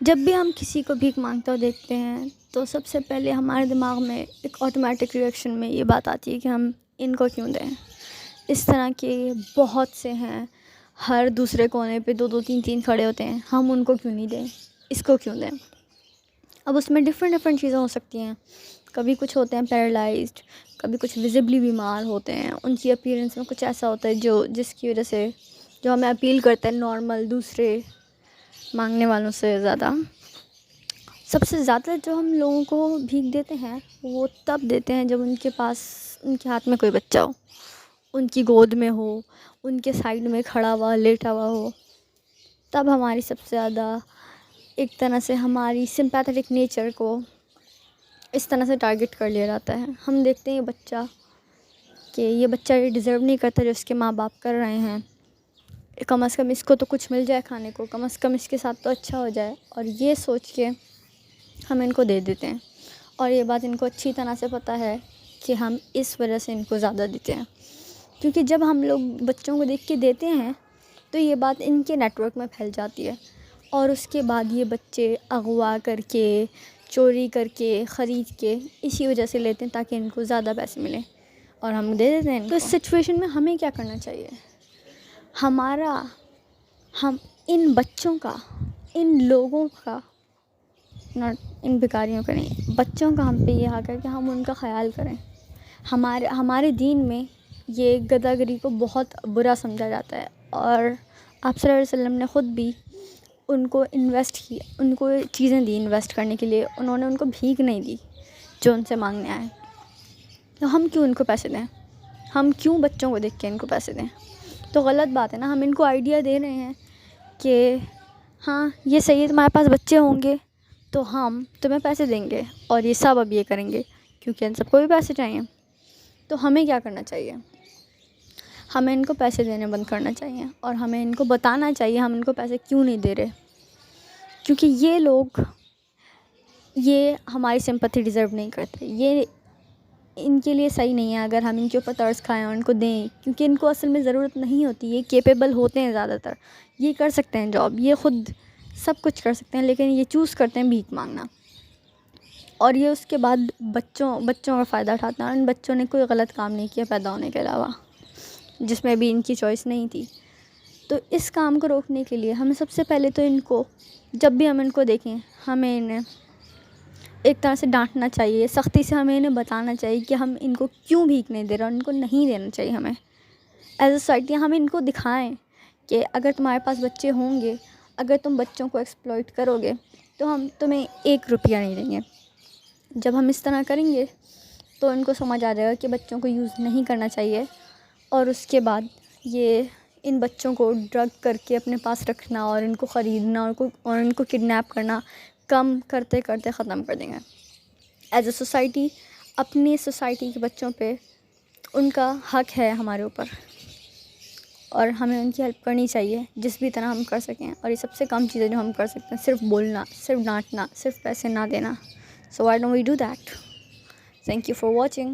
جب بھی ہم کسی کو بھیک مانگتا ہوا دیکھتے ہیں تو سب سے پہلے ہمارے دماغ میں ایک آٹومیٹک ریئیکشن میں یہ بات آتی ہے کہ ہم ان کو کیوں دیں. اس طرح کے بہت سے ہیں، ہر دوسرے کونے پہ دو دو تین تین کھڑے ہوتے ہیں، ہم ان کو کیوں نہیں دیں، اس کو کیوں دیں. اب اس میں ڈفرینٹ چیزیں ہو سکتی ہیں. کبھی کچھ ہوتے ہیں پیرالائزڈ، کبھی کچھ ویزیبلی بیمار ہوتے ہیں، ان کی اپیرنس میں کچھ ایسا ہوتا ہے جس کی وجہ سے جو ہمیں اپیل کرتے ہیں نارمل دوسرے مانگنے والوں سے زیادہ. سب سے زیادہ جو ہم لوگوں کو بھیک دیتے ہیں وہ تب دیتے ہیں جب ان کے پاس، ان کے ہاتھ میں کوئی بچہ ہو، ان کی گود میں ہو، ان کے سائڈ میں کھڑا ہوا لیٹا ہوا ہو. تب ہماری سب سے زیادہ ایک طرح سے ہماری سمپیتھیٹک نیچر کو اس طرح سے ٹارگٹ کر لیا جاتا ہے. ہم دیکھتے ہیں یہ بچہ یہ ڈیزرو نہیں کرتا جو اس کے ماں باپ کر رہے ہیں. کم از کم اس کو تو کچھ مل جائے کھانے کو، کم از کم اس کے ساتھ تو اچھا ہو جائے. اور یہ سوچ کے ہم ان کو دے دیتے ہیں، اور یہ بات ان کو اچھی طرح سے پتہ ہے کہ ہم اس وجہ سے ان کو زیادہ دیتے ہیں. کیونکہ جب ہم لوگ بچوں کو دیکھ کے دیتے ہیں تو یہ بات ان کے نیٹ ورک میں پھیل جاتی ہے، اور اس کے بعد یہ بچے اغوا کر کے، چوری کر کے، خرید کے اسی وجہ سے لیتے ہیں تاکہ ان کو زیادہ پیسے ملیں، اور ہم دے دیتے ہیں ان کو. تو اس سچویشن میں ہمیں کیا کرنا چاہیے؟ ہم ان بچوں کا، ان لوگوں کا، ناٹ ان بھکاریوں کا نہیں، بچوں کا ہم پہ یہ حق ہے کہ ہم ان کا خیال کریں. ہمارے دین میں یہ گداگری کو بہت برا سمجھا جاتا ہے، اور آپ صلی اللہ علیہ وسلم نے خود بھی ان کو ان کو چیزیں دی انویسٹ کرنے کے لیے. انہوں نے ان کو بھیک نہیں دی جو ان سے مانگنے آئے. تو ہم کیوں ان کو پیسے دیں؟ ہم کیوں بچوں کو دیکھ کے ان کو پیسے دیں؟ تو غلط بات ہے نا. ہم ان کو آئیڈیا دے رہے ہیں کہ ہاں یہ صحیح ہے، تمہارے پاس بچے ہوں گے تو ہم تمہیں پیسے دیں گے، اور یہ سب اب یہ کریں گے کیونکہ ان سب کو بھی پیسے چاہیے. تو ہمیں کیا کرنا چاہیے؟ ہمیں ان کو پیسے دینے بند کرنا چاہیے، اور ہمیں ان کو بتانا چاہیے ہم ان کو پیسے کیوں نہیں دے رہے. کیونکہ یہ لوگ یہ ہماری سمپتھی ڈیزرو نہیں کرتے. یہ ان کے لیے صحیح نہیں ہے اگر ہم ان کے اوپر ترس کھائیں اور ان کو دیں، کیونکہ ان کو اصل میں ضرورت نہیں ہوتی. یہ کیپیبل ہوتے ہیں زیادہ تر، یہ کر سکتے ہیں جاب، یہ خود سب کچھ کر سکتے ہیں، لیکن یہ چوز کرتے ہیں بھیک مانگنا. اور یہ اس کے بعد بچوں کا فائدہ اٹھاتے ہیں، اور ان بچوں نے کوئی غلط کام نہیں کیا پیدا ہونے کے علاوہ، جس میں بھی ان کی چوائس نہیں تھی. تو اس کام کو روکنے کے لیے ہمیں سب سے پہلے تو ان کو، جب بھی ہم ان کو دیکھیں، ہمیں انہیں ایک طرح سے ڈانٹنا چاہیے، سختی سے ہمیں انہیں بتانا چاہیے کہ ہم ان کو کیوں بھیک نہیں دے رہے، اور ان کو نہیں دینا چاہیے. ہمیں ایز اے سوسائٹی ہم ان کو دکھائیں کہ اگر تمہارے پاس بچے ہوں گے، اگر تم بچوں کو ایکسپلائٹ کرو گے تو ہم تمہیں 1 روپیہ نہیں دیں گے. جب ہم اس طرح کریں گے تو ان کو سمجھ آ جائے گا کہ بچوں کو یوز نہیں کرنا چاہیے، اور اس کے بعد یہ ان بچوں کو ڈرگ کر کے اپنے پاس رکھنا، اور ان کو خریدنا، اور ان کو کڈنیپ کرنا کم کرتے کرتے ختم کر دیں گے. ایز اے سوسائٹی، اپنی سوسائٹی کے بچوں پہ ان کا حق ہے ہمارے اوپر، اور ہمیں ان کی ہیلپ کرنی چاہیے جس بھی طرح ہم کر سکیں. اور یہ سب سے کم چیزیں جو ہم کر سکتے ہیں، صرف بولنا، صرف ڈانٹنا، صرف پیسے نہ دینا. So why don't we do that? Thank you for watching.